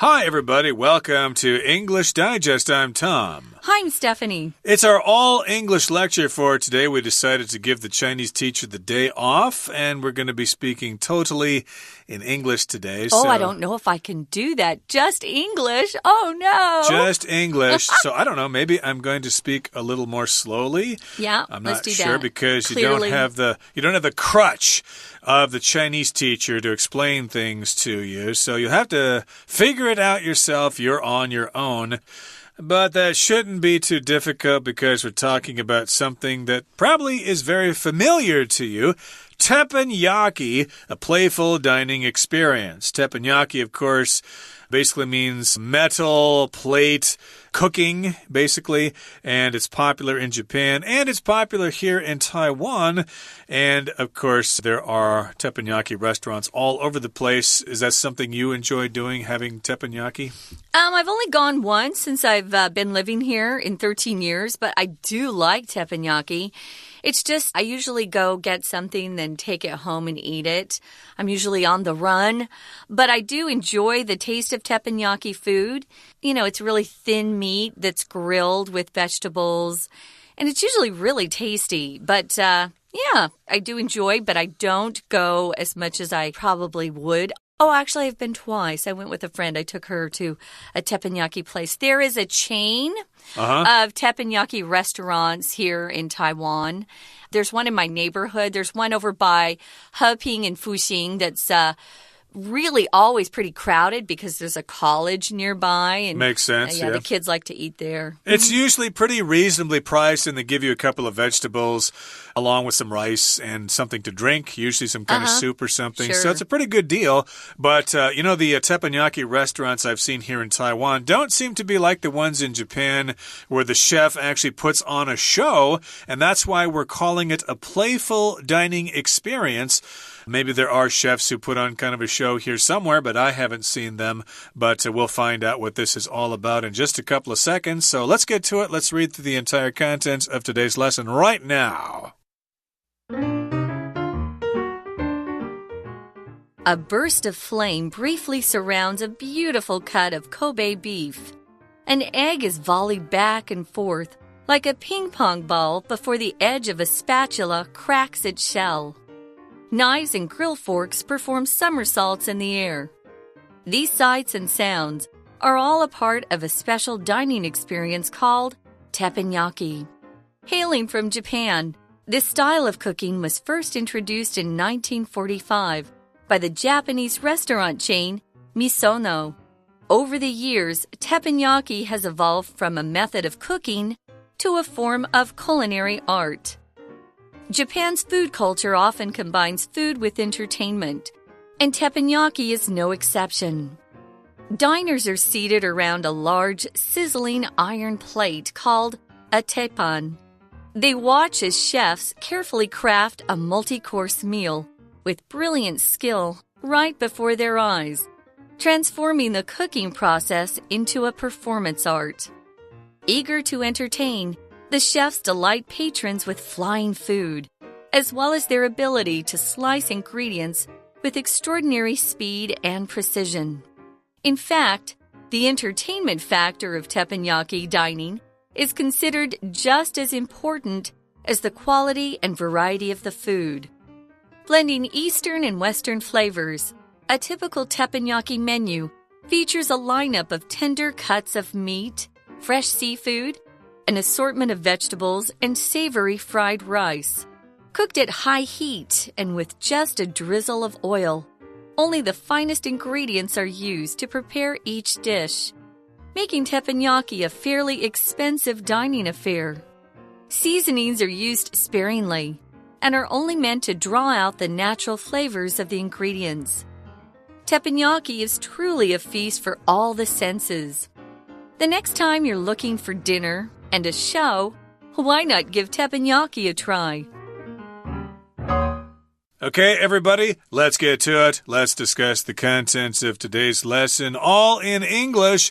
Hi, everybody. Welcome to English Digest. I'm Tom. Hi, I'm Stephanie. It's our all-English lecture for today. We decided to give the Chinese teacher the day off, and we're going to be speaking totally in English today. Oh, I don't know if I can do that. Just English? Oh, no. Just English. So, I don't know. Maybe I'm going to speak a little more slowly. Yeah, I'm let's not do sure that. because Clearly. you don't have the crutch of the Chinese teacher to explain things to you. So, you have to figure it out yourself. You're on your own. But that shouldn't be too difficult because we're talking about something that probably is very familiar to you. Teppanyaki, a playful dining experience. Teppanyaki, of course, basically means metal plate cooking, basically, and it's popular in Japan, and it's popular here in Taiwan. And, of course, there are teppanyaki restaurants all over the place. Is that something you enjoy doing, having teppanyaki? I've only gone once since I've been living here in 13 years, but I do like teppanyaki. It's just, I usually go get something, then take it home and eat it. I'm usually on the run, but I do enjoy the taste of teppanyaki food. You know, it's really thin meat that's grilled with vegetables, and it's usually really tasty. But, yeah, I do enjoy, but I don't go as much as I probably would. Oh, actually, I've been twice. I went with a friend. I took her to a teppanyaki place. There is a chain of teppanyaki restaurants here in Taiwan. There's one in my neighborhood. There's one over by Heping and Fuxing that's really always pretty crowded because there's a college nearby. And, Makes sense, yeah, the kids like to eat there. It's usually pretty reasonably priced, and they give you a couple of vegetables along with some rice and something to drink, usually some kind of soup or something. Sure. So it's a pretty good deal. But, you know, the teppanyaki restaurants I've seen here in Taiwan don't seem to be like the ones in Japan where the chef actually puts on a show, and that's why we're calling it a playful dining experience. Maybe there are chefs who put on kind of a show here somewhere, but I haven't seen them. But we'll find out what this is all about in just a couple of seconds. So let's get to it. Let's read through the entire contents of today's lesson right now. A burst of flame briefly surrounds a beautiful cut of Kobe beef. An egg is volleyed back and forth like a ping-pong ball before the edge of a spatula cracks its shell. Knives and grill forks perform somersaults in the air. These sights and sounds are all a part of a special dining experience called teppanyaki. Hailing from Japan, this style of cooking was first introduced in 1945 by the Japanese restaurant chain Misono. Over the years, teppanyaki has evolved from a method of cooking to a form of culinary art. Japan's food culture often combines food with entertainment, and teppanyaki is no exception. Diners are seated around a large, sizzling iron plate called a teppan. They watch as chefs carefully craft a multi-course meal with brilliant skill right before their eyes, transforming the cooking process into a performance art. Eager to entertain, the chefs delight patrons with flying food, as well as their ability to slice ingredients with extraordinary speed and precision. In fact, the entertainment factor of teppanyaki dining is considered just as important as the quality and variety of the food. Blending Eastern and Western flavors, a typical teppanyaki menu features a lineup of tender cuts of meat, fresh seafood, an assortment of vegetables, and savory fried rice. Cooked at high heat and with just a drizzle of oil, only the finest ingredients are used to prepare each dish, making teppanyaki a fairly expensive dining affair. Seasonings are used sparingly and are only meant to draw out the natural flavors of the ingredients. Teppanyaki is truly a feast for all the senses. The next time you're looking for dinner and a show, why not give teppanyaki a try? Okay, everybody, let's get to it. Let's discuss the contents of today's lesson, all in English.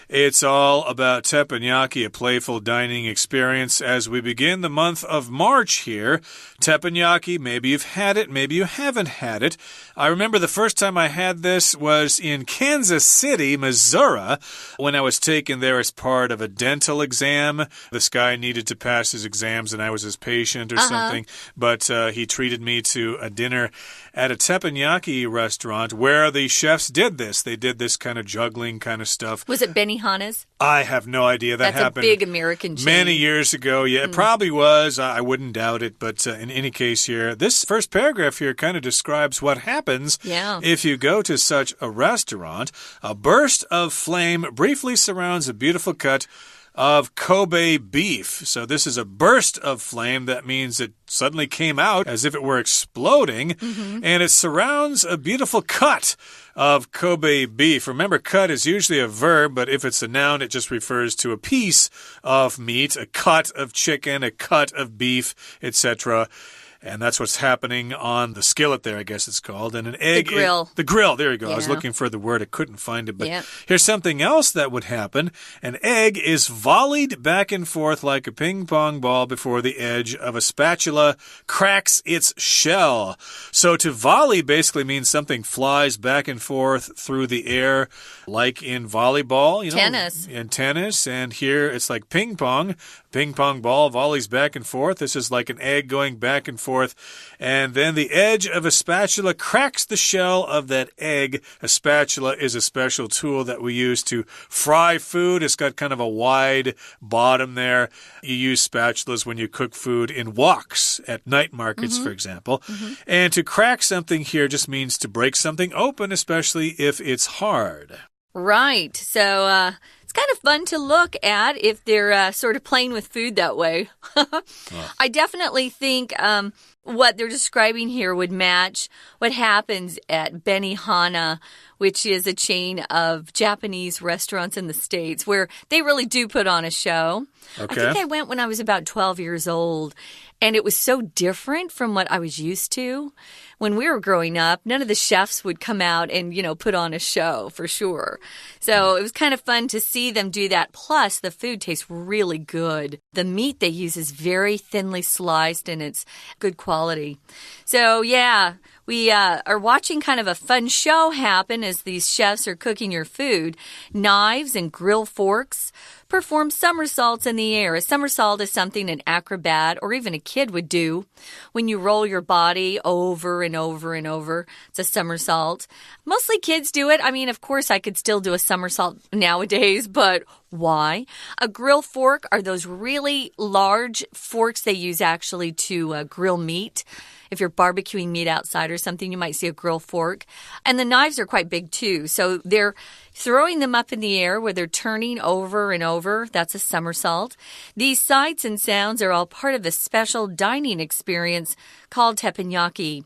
It's all about teppanyaki, a playful dining experience as we begin the month of March here. Teppanyaki, maybe you've had it, maybe you haven't had it. I remember the first time I had this was in Kansas City, Missouri, when I was taken there as part of a dental exam. This guy needed to pass his exams and I was his patient or something, but he treated me to a dinner at a teppanyaki restaurant where the chefs did this. They did this kind of juggling kind of stuff. Was it Benihana's? I have no idea. That happened a big American chain. Many years ago. Yeah, it probably was. I wouldn't doubt it. But in any case here, this first paragraph here kind of describes what happens if you go to such a restaurant. A burst of flame briefly surrounds a beautiful cut of Kobe beef. So this is a burst of flame. That means it suddenly came out as if it were exploding. And it surrounds a beautiful cut of Kobe beef. Remember, cut is usually a verb, but if it's a noun, it just refers to a piece of meat, a cut of chicken, a cut of beef, etc. And that's what's happening on the skillet there, I guess it's called. And an egg. The grill. The grill, there you go. I was looking for the word. I couldn't find it. But here's something else that would happen. An egg is volleyed back and forth like a ping pong ball before the edge of a spatula cracks its shell. So to volley basically means something flies back and forth through the air, like in volleyball. You know, tennis. In tennis. And here it's like ping pong. Ping pong ball volleys back and forth. This is like an egg going back and forth. And then the edge of a spatula cracks the shell of that egg. A spatula is a special tool that we use to fry food. It's got kind of a wide bottom there. You use spatulas when you cook food in woks at night markets, for example. And to crack something here just means to break something open, especially if it's hard. Right. So, it's kind of fun to look at if they're sort of playing with food that way. I definitely think what they're describing here would match what happens at Benihana, which is a chain of Japanese restaurants in the States where they really do put on a show. Okay. I think I went when I was about 12 years old, and it was so different from what I was used to. When we were growing up, none of the chefs would come out and, you know, put on a show for sure. So it was kind of fun to see them do that. Plus, the food tastes really good. The meat they use is very thinly sliced and it's good quality. So, yeah, we are watching kind of a fun show happen as these chefs are cooking your food. Knives and grill forks perform somersaults in the air. A somersault is something an acrobat or even a kid would do when you roll your body over and over and over. It's a somersault. Mostly kids do it. I mean, of course, I could still do a somersault nowadays, but why? A grill fork are those really large forks they use actually to grill meat. If you're barbecuing meat outside or something, you might see a grill fork. And the knives are quite big too. So they're throwing them up in the air where they're turning over and over. That's a somersault. These sights and sounds are all part of a special dining experience called teppanyaki.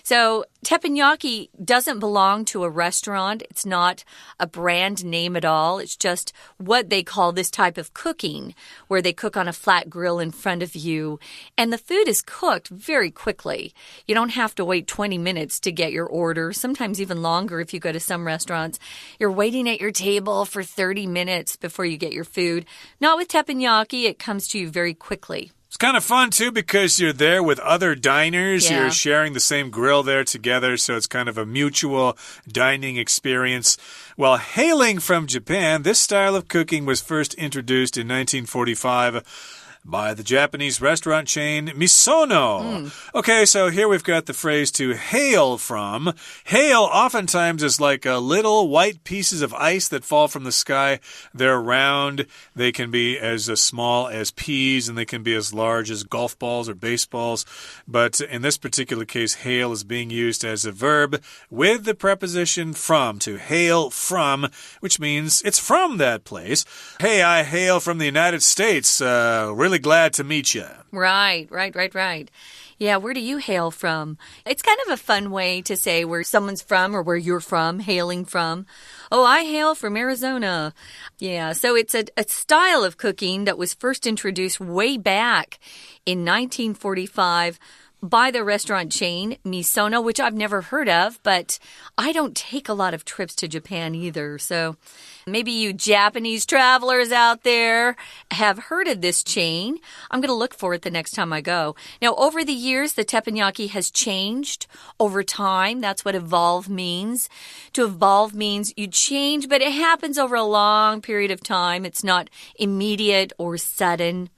So teppanyaki doesn't belong to a restaurant. It's not a brand name at all. It's just what they call this type of cooking, where they cook on a flat grill in front of you. And the food is cooked very quickly. You don't have to wait 20 minutes to get your order, sometimes even longer if you go to some restaurants. You're waiting at your table for 30 minutes before you get your food. Not with teppanyaki. It comes to you very quickly. It's kind of fun, too, because you're there with other diners. You're sharing the same grill there together, so it's kind of a mutual dining experience. Well, hailing from Japan, this style of cooking was first introduced in 1945 by the Japanese restaurant chain Misono. Okay, so here we've got the phrase to hail from. Hail oftentimes is like little white pieces of ice that fall from the sky. They're round. They can be as small as peas, and they can be as large as golf balls or baseballs. But in this particular case, hail is being used as a verb with the preposition from, to hail from, which means it's from that place. Hey, I hail from the United States. Really glad to meet you. Right. Yeah, where do you hail from? It's kind of a fun way to say where someone's from or where you're from, hailing from. Oh, I hail from Arizona. Yeah, so it's a style of cooking that was first introduced way back in 1945 by the restaurant chain Misono, which I've never heard of, but I don't take a lot of trips to Japan either. So maybe you Japanese travelers out there have heard of this chain. I'm going to look for it the next time I go. Now, over the years, the teppanyaki has changed over time. That's what evolve means. To evolve means you change, but it happens over a long period of time. It's not immediate or sudden.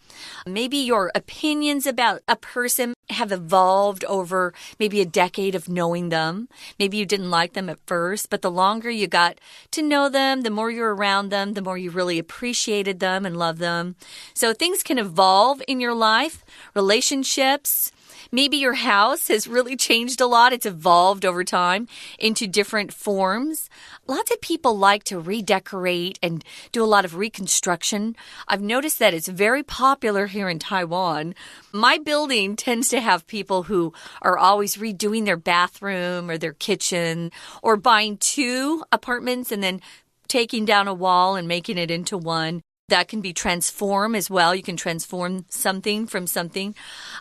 Maybe your opinions about a person have evolved over maybe a decade of knowing them. Maybe you didn't like them at first, but the longer you got to know them, the more you're around them, the more you really appreciated them and loved them. So things can evolve in your life, relationships. Maybe your house has really changed a lot. It's evolved over time into different forms. Lots of people like to redecorate and do a lot of reconstruction. I've noticed that it's very popular here in Taiwan. My building tends to have people who are always redoing their bathroom or their kitchen or buying 2 apartments and then taking down a wall and making it into one. That can be transformed as well. You can transform something from something.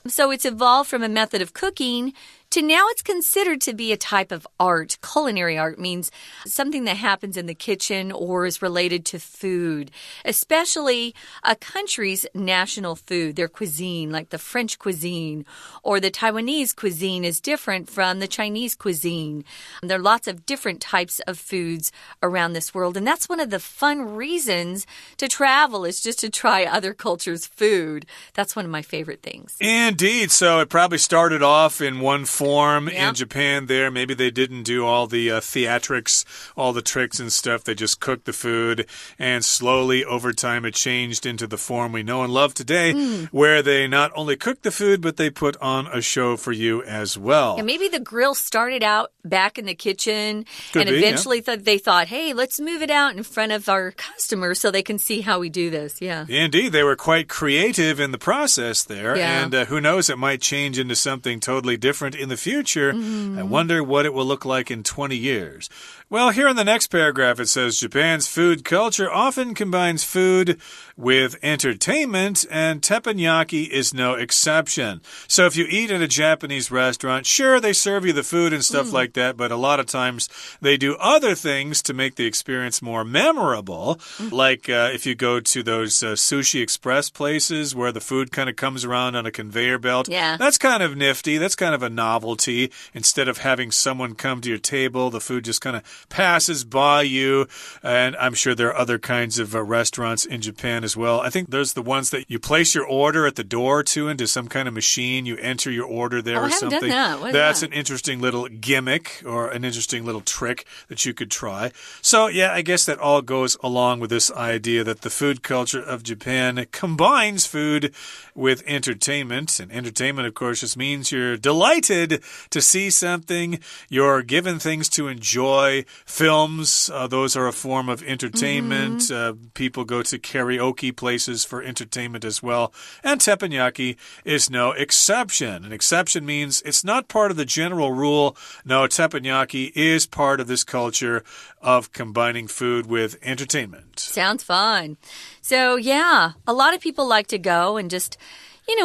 So it's evolved from a method of cooking to now it's considered to be a type of art. Culinary art means something that happens in the kitchen or is related to food, especially a country's national food, their cuisine, like the French cuisine or the Taiwanese cuisine is different from the Chinese cuisine. There are lots of different types of foods around this world, and that's one of the fun reasons to travel is just to try other cultures' food. That's one of my favorite things. Indeed. So it probably started off in one form in Japan there. Maybe they didn't do all the theatrics, all the tricks and stuff. They just cooked the food, and slowly over time it changed into the form we know and love today, where they not only cook the food, but they put on a show for you as well. And maybe the grill started out back in the kitchen, and eventually they thought, hey, let's move it out in front of our customers so they can see how we do this. Yeah. Indeed, they were quite creative in the process there, and who knows, it might change into something totally different in the future. I wonder what it will look like in 20 years. Well, here in the next paragraph, it says Japan's food culture often combines food with entertainment, and teppanyaki is no exception. So if you eat at a Japanese restaurant, sure, they serve you the food and stuff like that, but a lot of times they do other things to make the experience more memorable. Like if you go to those sushi express places where the food kind of comes around on a conveyor belt. Yeah. That's kind of nifty. That's kind of a novelty. Instead of having someone come to your table, the food just kind of passes by you. And I'm sure there are other kinds of restaurants in Japan as well. I think there's the ones that you place your order at the door to into some kind of machine. You enter your order there or something. Done that. What is That's that? An interesting little gimmick or an interesting little trick that you could try. So, yeah, I guess that all goes along with this idea that the food culture of Japan combines food with entertainment. And entertainment, of course, just means you're delighted to see something. You're given things to enjoy. Films, those are a form of entertainment. People go to karaoke places for entertainment as well. And teppanyaki is no exception. An exception means it's not part of the general rule. No, teppanyaki is part of this culture of combining food with entertainment. Sounds fun. So, yeah, a lot of people like to go and just,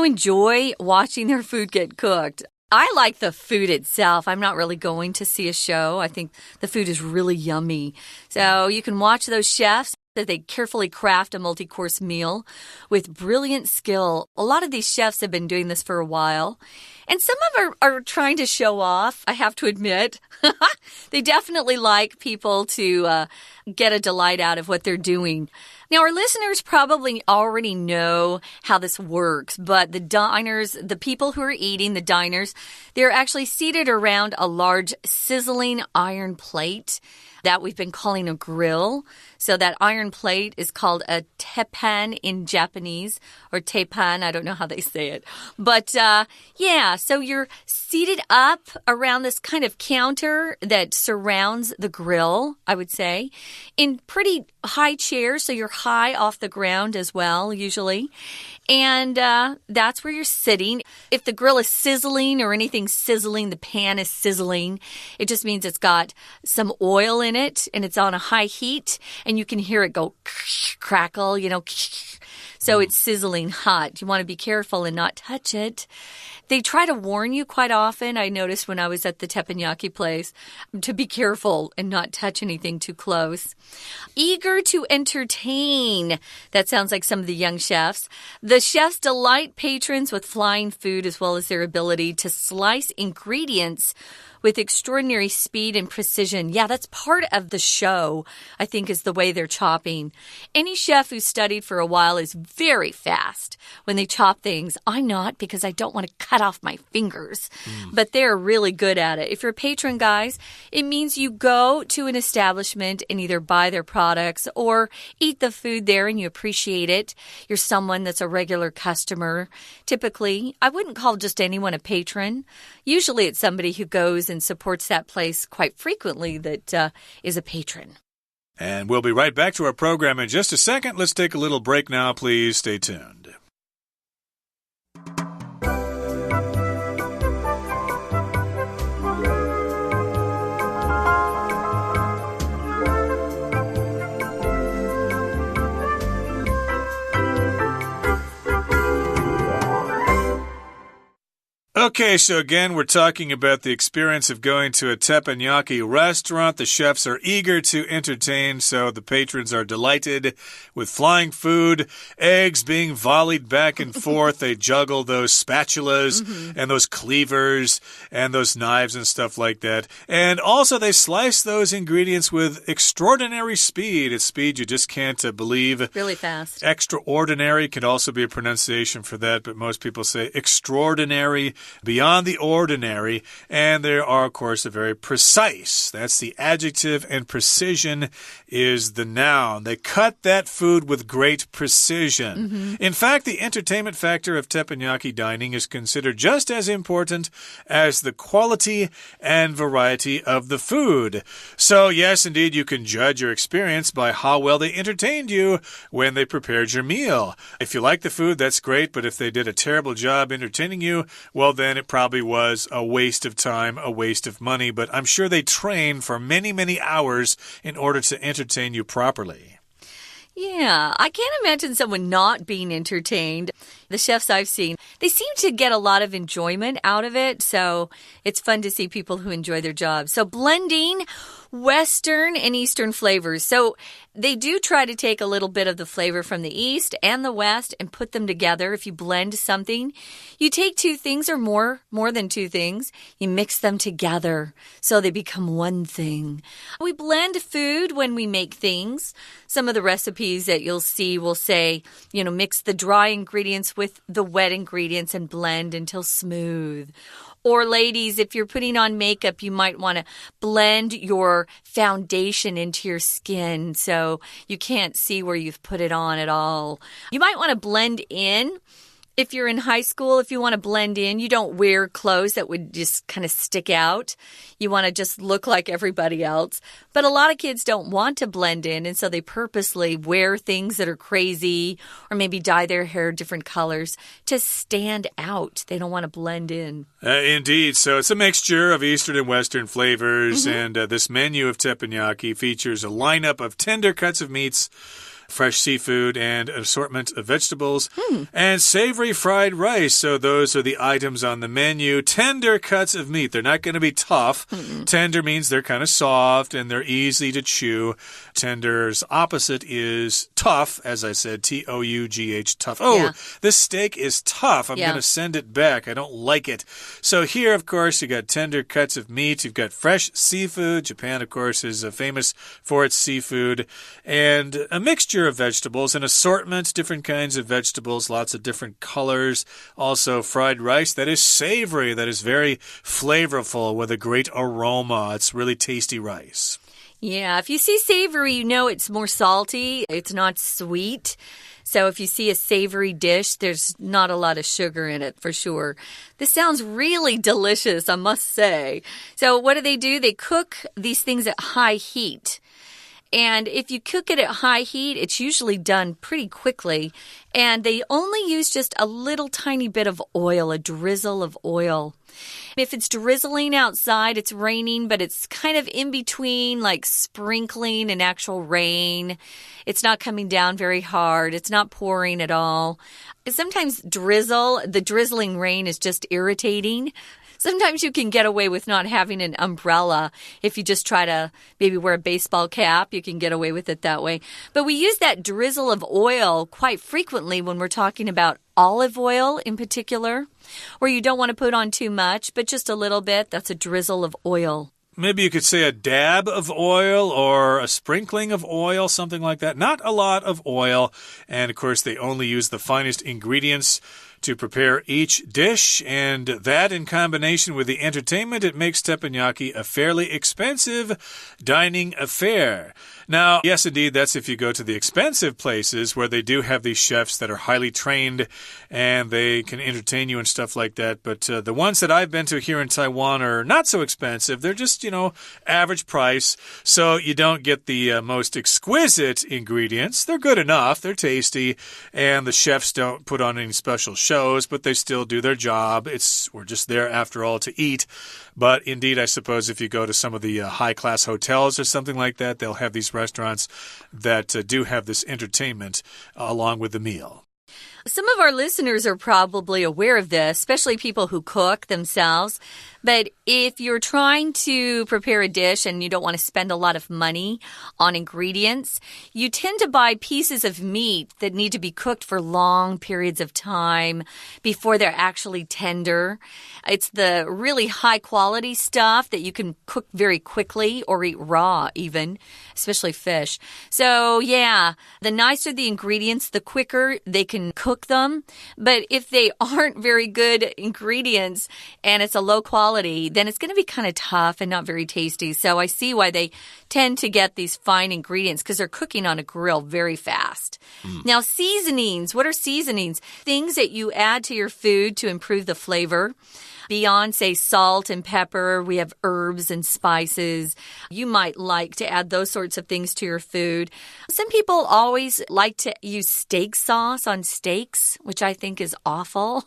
enjoy watching their food get cooked. I like the food itself. I'm not really going to see a show. I think the food is really yummy. So you can watch those chefs that they carefully craft a multi-course meal with brilliant skill. A lot of these chefs have been doing this for a while. And some of them are trying to show off, I have to admit. They definitely like people to get a delight out of what they're doing. Now, our listeners probably already know how this works, but the diners, the people who are eating, the diners, they're actually seated around a large sizzling iron plate that we've been calling a grill. So that iron plate is called a teppan in Japanese, or teppan, I don't know how they say it. But yeah, so you're seated up around this kind of counter that surrounds the grill, I would say, in pretty high chairs, so you're high off the ground as well, usually. And that's where you're sitting. If the grill is sizzling or anything sizzling, the pan is sizzling, it just means it's got some oil in it and it's on a high heat and you can hear it go crackle, So it's sizzling hot. You want to be careful and not touch it. They try to warn you quite often. I noticed when I was at the teppanyaki place to be careful and not touch anything too close. Eager to entertain. That sounds like some of the young chefs. The chefs delight patrons with flying food as well as their ability to slice ingredients with extraordinary speed and precision. Yeah, that's part of the show, I think, is the way they're chopping. Any chef who's studied for a while is very fast when they chop things. I'm not, because I don't want to cut off my fingers. But they're really good at it. If you're a patron, guys, it means you go to an establishment and either buy their products or eat the food there and you appreciate it. You're someone that's a regular customer. Typically, I wouldn't call just anyone a patron. Usually it's somebody who goes and supports that place quite frequently that is a patron. And we'll be right back to our program in just a second. Let's take a little break now. Please stay tuned. Okay, so again, we're talking about the experience of going to a teppanyaki restaurant. The chefs are eager to entertain, so the patrons are delighted with flying food, eggs being volleyed back and forth. They juggle those spatulas and those cleavers and those knives and stuff like that. And also, they slice those ingredients with extraordinary speed. It's speed you just can't believe. Really fast. Extraordinary could also be a pronunciation for that, but most people say extraordinary. Beyond the ordinary, and they are, of course, very precise. That's the adjective, and precision is the noun. They cut that food with great precision. In fact, the entertainment factor of teppanyaki dining is considered just as important as the quality and variety of the food. So, yes, indeed, you can judge your experience by how well they entertained you when they prepared your meal. If you like the food, that's great, but if they did a terrible job entertaining you, well, then it probably was a waste of time, a waste of money. But I'm sure they train for many, many hours in order to entertain you properly. Yeah, I can't imagine someone not being entertained. The chefs I've seen, they seem to get a lot of enjoyment out of it. So it's fun to see people who enjoy their job. So blending Western and Eastern flavors. So they do try to take a little bit of the flavor from the East and the West and put them together. If you blend something, you take two things or more than two things, you mix them together so they become one thing. We blend food when we make things. Some of the recipes that you'll see will say, mix the dry ingredients with the wet ingredients and blend until smooth. Or ladies, if you're putting on makeup, you might want to blend your foundation into your skin so you can't see where you've put it on at all. You might want to blend in. If you're in high school, if you want to blend in, you don't wear clothes that would just kind of stick out. You want to just look like everybody else. But a lot of kids don't want to blend in, and so they purposely wear things that are crazy or maybe dye their hair different colors to stand out. They don't want to blend in. Indeed. So it's a mixture of Eastern and Western flavors, and this menu of teppanyaki features a lineup of tender cuts of meats, fresh seafood, and an assortment of vegetables, and savory fried rice. So those are the items on the menu. Tender cuts of meat. They're not going to be tough. Tender means they're kind of soft and they're easy to chew. Tender's opposite is tough, as I said, T-O-U-G-H, tough. Oh, this steak is tough. I'm going to send it back. I don't like it. So here, of course, you got tender cuts of meat. You've got fresh seafood. Japan, of course, is famous for its seafood. And a mixture of vegetables, an assortment, different kinds of vegetables, lots of different colors. Also fried rice that is savory, that is very flavorful with a great aroma. It's really tasty rice. Yeah, if you see savory, you know it's more salty. It's not sweet. So if you see a savory dish, there's not a lot of sugar in it for sure. This sounds really delicious, I must say. So what do? They cook these things at high heat. And if you cook it at high heat, it's usually done pretty quickly. And they only use just a little tiny bit of oil, a drizzle of oil. If it's drizzling outside, it's raining, but it's kind of in between, like sprinkling and actual rain. It's not coming down very hard. It's not pouring at all. Sometimes the drizzling rain is just irritating. Sometimes you can get away with not having an umbrella. If you just try to maybe wear a baseball cap, you can get away with it that way. But we use that drizzle of oil quite frequently when we're talking about olive oil in particular, where you don't want to put on too much, but just a little bit. That's a drizzle of oil. Maybe you could say a dab of oil or a sprinkling of oil, something like that. Not a lot of oil. And of course, they only use the finest ingredients to prepare each dish, and that in combination with the entertainment, it makes teppanyaki a fairly expensive dining affair. Now, yes, indeed, that's if you go to the expensive places where they do have these chefs that are highly trained and they can entertain you and stuff like that. But the ones that I've been to here in Taiwan are not so expensive. They're just, average price. So you don't get the most exquisite ingredients. They're good enough. They're tasty. And the chefs don't put on any special shows, but they still do their job. We're just there after all to eat. But indeed, I suppose if you go to some of the high-class hotels or something like that, they'll have these restaurants that do have this entertainment along with the meal. Some of our listeners are probably aware of this, especially people who cook themselves. But if you're trying to prepare a dish and you don't want to spend a lot of money on ingredients, you tend to buy pieces of meat that need to be cooked for long periods of time before they're actually tender. It's the really high quality stuff that you can cook very quickly or eat raw even, especially fish. So yeah, the nicer the ingredients, the quicker they can cook them. But if they aren't very good ingredients and it's a low quality, then it's going to be kind of tough and not very tasty. So I see why they tend to get these fine ingredients because they're cooking on a grill very fast. Now, seasonings. What are seasonings? Things that you add to your food to improve the flavor. Beyond, say, salt and pepper, we have herbs and spices. You might like to add those sorts of things to your food. Some people always like to use steak sauce on steaks, which I think is awful.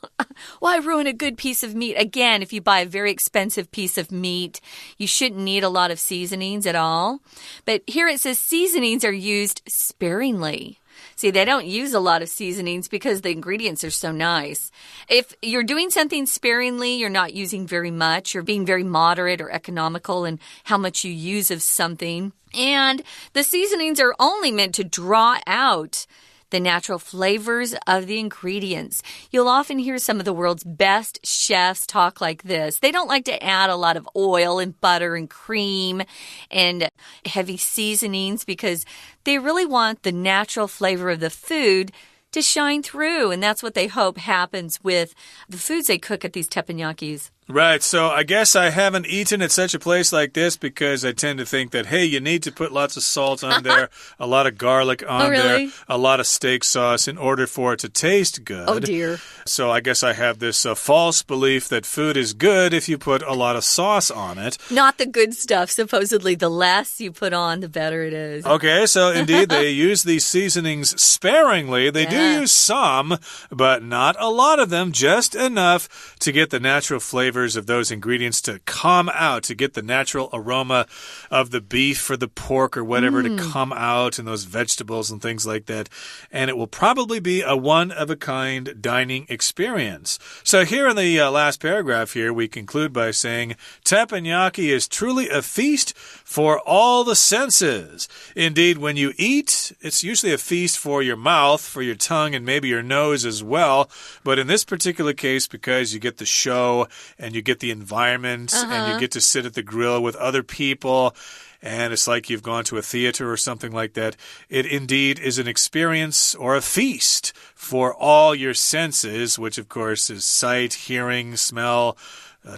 Why ruin a good piece of meat? Again, if you buy a very expensive piece of meat, you shouldn't need a lot of seasonings at all. But here it says seasonings are used sparingly. See, they don't use a lot of seasonings because the ingredients are so nice. If you're doing something sparingly, you're not using very much. You're being very moderate or economical in how much you use of something. And the seasonings are only meant to draw out the natural flavors of the ingredients. You'll often hear some of the world's best chefs talk like this. They don't like to add a lot of oil and butter and cream and heavy seasonings because they really want the natural flavor of the food to shine through. And that's what they hope happens with the foods they cook at these teppanyakis. Right, so I guess I haven't eaten at such a place like this because I tend to think that, hey, you need to put lots of salt on there, a lot of garlic on there, a lot of steak sauce in order for it to taste good. Oh, dear. So I guess I have this false belief that food is good if you put a lot of sauce on it. Not the good stuff. Supposedly, the less you put on, the better it is. Okay, so indeed, they use these seasonings sparingly. They do use some, but not a lot of them, just enough to get the natural flavor of those ingredients to come out, to get the natural aroma of the beef or the pork or whatever to come out, and those vegetables and things like that. And it will probably be a one-of-a-kind dining experience. So here in the last paragraph here, we conclude by saying, teppanyaki is truly a feast for all the senses. Indeed, when you eat, it's usually a feast for your mouth, for your tongue, and maybe your nose as well. But in this particular case, because you get the show and you get the environment and you get to sit at the grill with other people and it's like you've gone to a theater or something like that. It indeed is an experience or a feast for all your senses, which of course is sight, hearing, smell,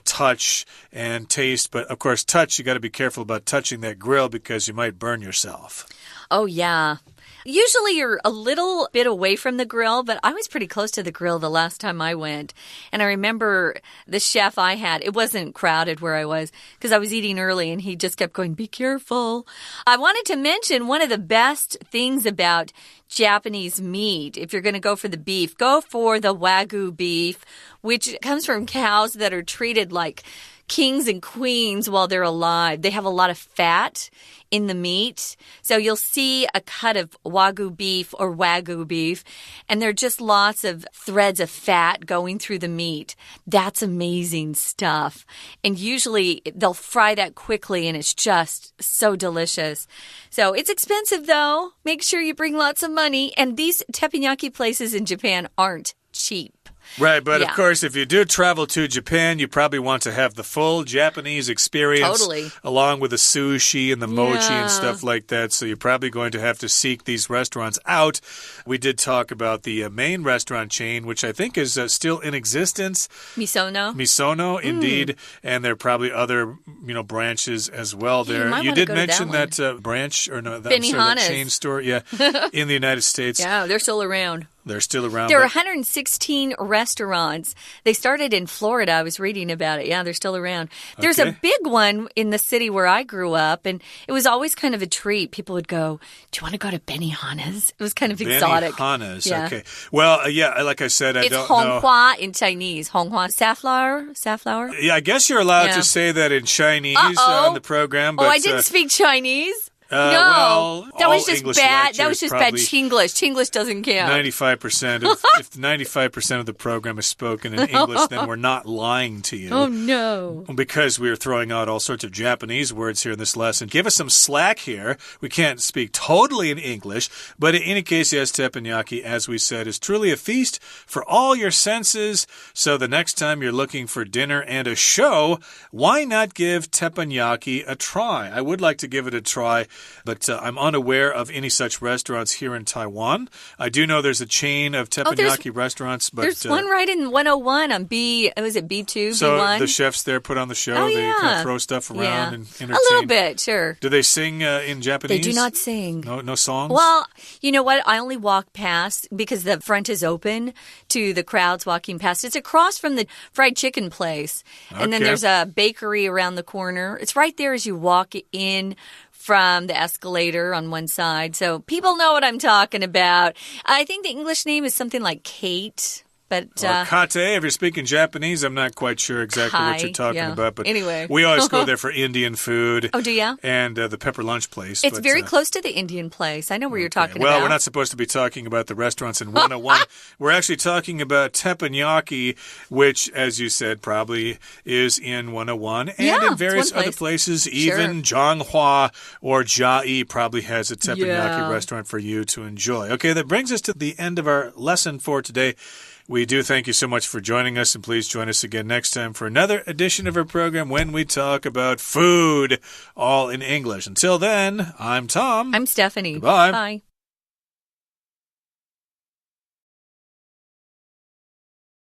touch, and taste. But of course, touch, you got to be careful about touching that grill because you might burn yourself. Oh, yeah. Usually you're a little bit away from the grill, but I was pretty close to the grill the last time I went. And I remember the chef I had, it wasn't crowded where I was because I was eating early and he just kept going, be careful. I wanted to mention one of the best things about Japanese meat. If you're going to go for the beef, go for the Wagyu beef, which comes from cows that are treated like kings and queens while they're alive. They have a lot of fat in the meat. So you'll see a cut of Wagyu beef or Wagyu beef, and there are just lots of threads of fat going through the meat. That's amazing stuff. And usually they'll fry that quickly, and it's just so delicious. So it's expensive, though. Make sure you bring lots of money. And these teppanyaki places in Japan aren't cheap. Right, but of course, if you do travel to Japan, you probably want to have the full Japanese experience. Totally. Along with the sushi and the mochi and stuff like that. So you're probably going to have to seek these restaurants out. We did talk about the main restaurant chain, which I think is still in existence. Misono. Misono, indeed. And there are probably other, branches as well there. You did mention that branch, or no, that chain store, in the United States. Yeah, they're still around. They're still around. There are 116 restaurants. They started in Florida. I was reading about it. Yeah, they're still around. There's a big one in the city where I grew up, and it was always kind of a treat. People would go, do you want to go to Benihana's? It was kind of exotic. Benihana's, okay. Well, like I said, I don't know. It's Honghua in Chinese. Honghua, safflower. Yeah, I guess you're allowed to say that in Chinese on the program. But, I didn't speak Chinese. No, that was just English bad. That was just bad Chinglish. Chinglish doesn't count. 95% of if 95% of the program is spoken in English, then we're not lying to you. Oh no! Because we are throwing out all sorts of Japanese words here in this lesson. Give us some slack here. We can't speak totally in English, but in any case, yes, teppanyaki, as we said, is truly a feast for all your senses. So the next time you're looking for dinner and a show, why not give teppanyaki a try? I would like to give it a try. But I'm unaware of any such restaurants here in Taiwan. I do know there's a chain of teppanyaki restaurants. But there's one right in 101 on was it B2, so B1? the chefs there put on the show. They kind of throw stuff around and entertain. A little bit, sure. Do they sing in Japanese? They do not sing. No songs? Well, you know what? I only walk past because the front is open to the crowds walking past. It's across from the fried chicken place. And then there's a bakery around the corner. It's right there as you walk in from the escalator on one side. So people know what I'm talking about. I think the English name is something like Kate. But, or kate, if you're speaking Japanese, I'm not quite sure exactly what you're talking about. But anyway. We always go there for Indian food. Oh, do you? And the Pepper Lunch place. It's very close to the Indian place. I know where you're talking about. Well, we're not supposed to be talking about the restaurants in 101. We're actually talking about teppanyaki, which, as you said, probably is in 101. And in various other places. Even Zhanghua or Jiayi probably has a teppanyaki restaurant for you to enjoy. Okay, that brings us to the end of our lesson for today. We do thank you so much for joining us, and please join us again next time for another edition of our program when we talk about food, all in English. Until then, I'm Tom. I'm Stephanie. Goodbye. Bye.